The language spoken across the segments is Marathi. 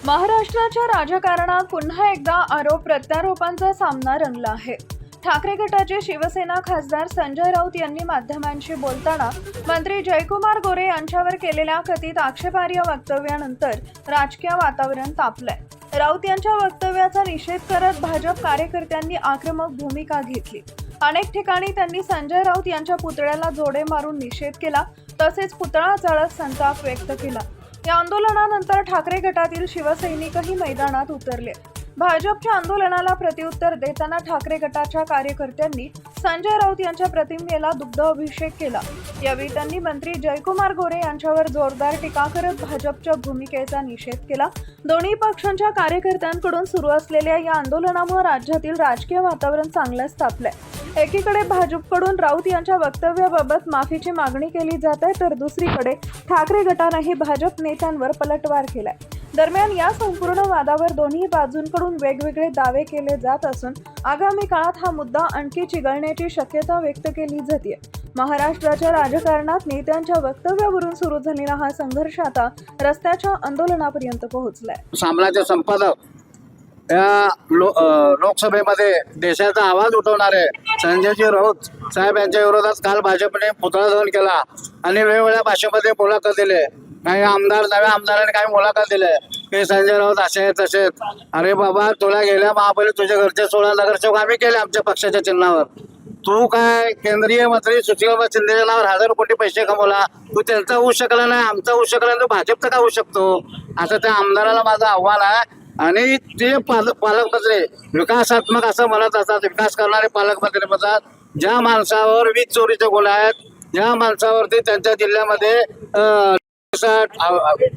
महाराष्ट्राच्या राजकारणात पुन्हा एकदा आरोप प्रत्यारोपांचा सामना रंगला आहे। ठाकरे गटाचे शिवसेना खासदार संजय राऊत यांनी माध्यमांशी बोलताना मंत्री जयकुमार गोरे यांच्यावर केलेल्या कथित आक्षेपार्ह वक्तव्यानंतर राजकीय वातावरण तापलंय। राऊत यांच्या वक्तव्याचा निषेध करत भाजप कार्यकर्त्यांनी आक्रमक भूमिका घेतली। अनेक ठिकाणी त्यांनी संजय राऊत यांच्या पुतळ्याला जोडे मारून निषेध केला, तसेच पुतळा जाळत संताप व्यक्त केला। या आंदोलनानंतर ठाकरे गटातील शिवसैनिकही मैदानात उतरले। भाजपच्या आंदोलनाला प्रत्युत्तर देताना ठाकरे गटाच्या कार्यकर्त्यांनी संजय राऊत यांच्या प्रतिमेला दुग्ध अभिषेक केला। यावेळी त्यांनी मंत्री जयकुमार गोरे यांच्यावर जोरदार टीका करत भाजपच्या भूमिकेचा निषेध केला। दोन्ही पक्षांच्या कार्यकर्त्यांकडून सुरू असलेल्या या आंदोलनामुळे राज्यातील राजकीय वातावरण चांगलंच तापलंय। एकीकडे भाजपकडून राऊत यांच्या वक्तव्याबाबत माफीची मागणी केली जात आहे, तर दुसरीकडे ठाकरे गटानेही भाजप नेत्यांवर पलटवार केलाय। दरम्यान या संपूर्ण वादावर दोन्ही बाजूंकडून वेगवेगळे दावे केले जात असून आगामी काळात हा मुद्दा आणखी चिघळण्याची शक्यता व्यक्त केली जाते। महाराष्ट्राच्या राजकारणात नेत्यांच्या वक्तव्यावरून सुरू झालेला हा संघर्ष आता रस्त्याच्या आंदोलनापर्यंत पोहोचलाय। साम्राज्य संपादक या लोकसभेमध्ये देशाचा आवाज उठवणारे संजयजी राऊत साहेब यांच्या विरोधात काल भाजपने पुतळा दहन केला आणि वेगवेगळ्या भाषेमध्ये मुलाखत दिले। काही आमदार नव्या आमदारांनी काही मुलाखत दिले की संजय राऊत असे आहेत तसे आहेत। अरे बाबा, तुला गेल्या महापालिकेत तुझे घरचे 16 नगरसेवक आम्ही केले आमच्या पक्षाच्या चिन्हावर। तू काय केंद्रीय मंत्री सुशीलबा शिंदेच्या नावावर 1000 कोटी पैसे कमवला, तू त्यांचा होऊ शकला नाही, आमचा होऊ शकला नाही, तू भाजपचा का होऊ शकतो? असं त्या आमदाराला माझं आव्हान आहे। आणि ते पालकमंत्री विकासात्मक असं म्हणत असतात, विकास करणारे पालकमंत्री म्हणतात, ज्या माणसावर वीज चोरीचे गुन्हे आहेत, ज्या माणसावरती त्यांच्या जिल्ह्यामध्ये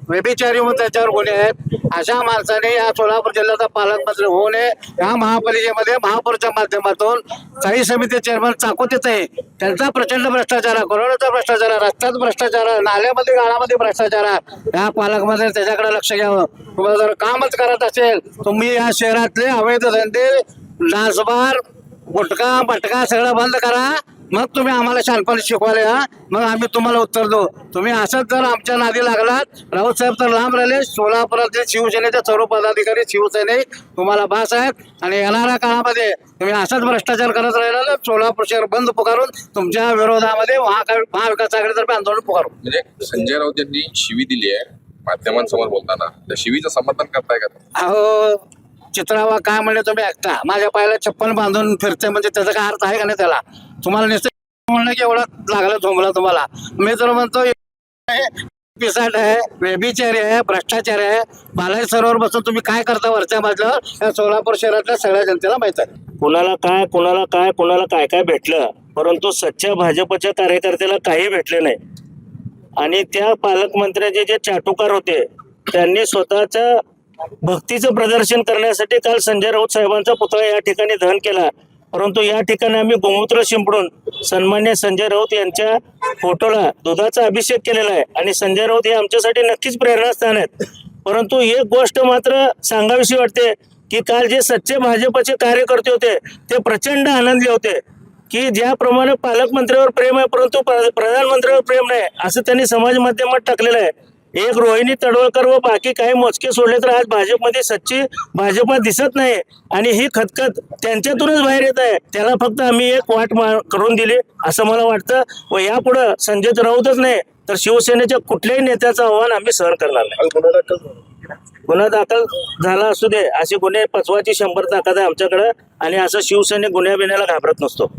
व्यभिचारी म्हणून त्याच्यावर गुन्हे आहेत, अशा माणसाने या सोलापूर जिल्ह्याचा पालकमंत्री होऊ नये। या महापालिकेमध्ये महापौरच्या माध्यमातून काही समिती चेअरमन चाकोतीत आहे, त्यांचा प्रचंड भ्रष्टाचार आहे, करोडोचा भ्रष्टाचार आहे, रस्त्यात भ्रष्टाचार आहे, नाल्यामध्ये गाळामध्ये भ्रष्टाचार आहे। या पालकमंत्री त्याच्याकडे लक्ष घ्यावं। तुम्हाला जर कामच करत असेल, तुम्ही या शहरातले अवैध धंदे, डान्सबार, गुटखा मटका सगळं बंद करा, मग तुम्ही आम्हाला शानपणे शिकवायला या, मग आम्ही तुम्हाला उत्तर देऊ। तुम्ही असंच जर आमच्या नादी लागलात, राऊत साहेब तर लांब राहिले। सोलापुरातले शिवसेनेचे सर्व पदाधिकारी शिवसैनिक तुम्हाला भास आहेत आणि येणाऱ्या काळामध्ये तुम्ही असंच भ्रष्टाचार करत राहिला तर सोलापूर शहर बंद पुकारून तुमच्या विरोधामध्ये महाविकास आघाडीतर्फे आंदोलन पुकारू। म्हणजे संजय राऊत यांनी शिवी दिली आहे माध्यमांसमोर बोलताना, त्या शिवीचं समर्थन करताय का? अहो चित्रावा, काय म्हणले तुम्ही ऐकता? माझ्या पायाला चप्पल बांधून फिरते म्हणजे त्याचा काय अर्थ आहे का नाही? त्याला तुम्हाला निश्चित म्हणलं की एवढा लागला झोंबला तुम्हाला। मी तर म्हणतो पिसाट आहे, व्यभिचारी आहे, भ्रष्टाचार आहे। बालाजी सरोवर बसून तुम्ही काय करता वरच्या बाजूला? या सोलापूर शहरातल्या सगळ्या जनतेला माहित आहे कुणाला काय भेटलं, परंतु सच्च्या भाजपच्या कार्यकर्त्याला काही भेटले नाही। आणि त्या पालकमंत्र्याचे जे चाटुकार होते, त्यांनी स्वतःच्या भक्तीचं प्रदर्शन करण्यासाठी काल संजय राऊत साहेबांचा पुतळा या ठिकाणी दहन केला। परंतु या ठिकाणी आम्ही गोमूत्र शिंपडून सन्मान्य संजय राऊत यांच्या फोटोला दुधाचा अभिषेक केलेला आहे आणि संजय राऊत हे आमच्यासाठी नक्कीच प्रेरणास्थान आहेत। परंतु एक गोष्ट मात्र सांगावीशी वाटते की काल जे सच्चे भाजपचे कार्यकर्ते होते ते प्रचंड आनंदले होते की ज्याप्रमाणे पालकमंत्र्यावर प्रेम आहे परंतु प्रधानमंत्र्यावर प्रेम नाही, असं त्यांनी समाज माध्यमात टाकलेलं आहे। एक रोहिणी तडवळकर व बाकी काही मोजके सोडले तर आज भाजपमध्ये सच्ची भाजप दिसत नाही आणि ही खतखत त्यांच्यातूनच बाहेर येत आहे। त्याला फक्त आम्ही एक वाट करून दिली असं मला वाटतं व यापुढं संजय राऊतच नाही तर शिवसेनेच्या कुठल्याही नेत्याचं आव्हान आम्ही सहन करणार नाही। गुन्हा दाखल झाला असू दे, असे गुन्हे पचवायची 100 ताकद आहे आमच्याकडे आणि असं शिवसैनिक गुन्ह्या बिन्ह्याला घाबरत नसतो।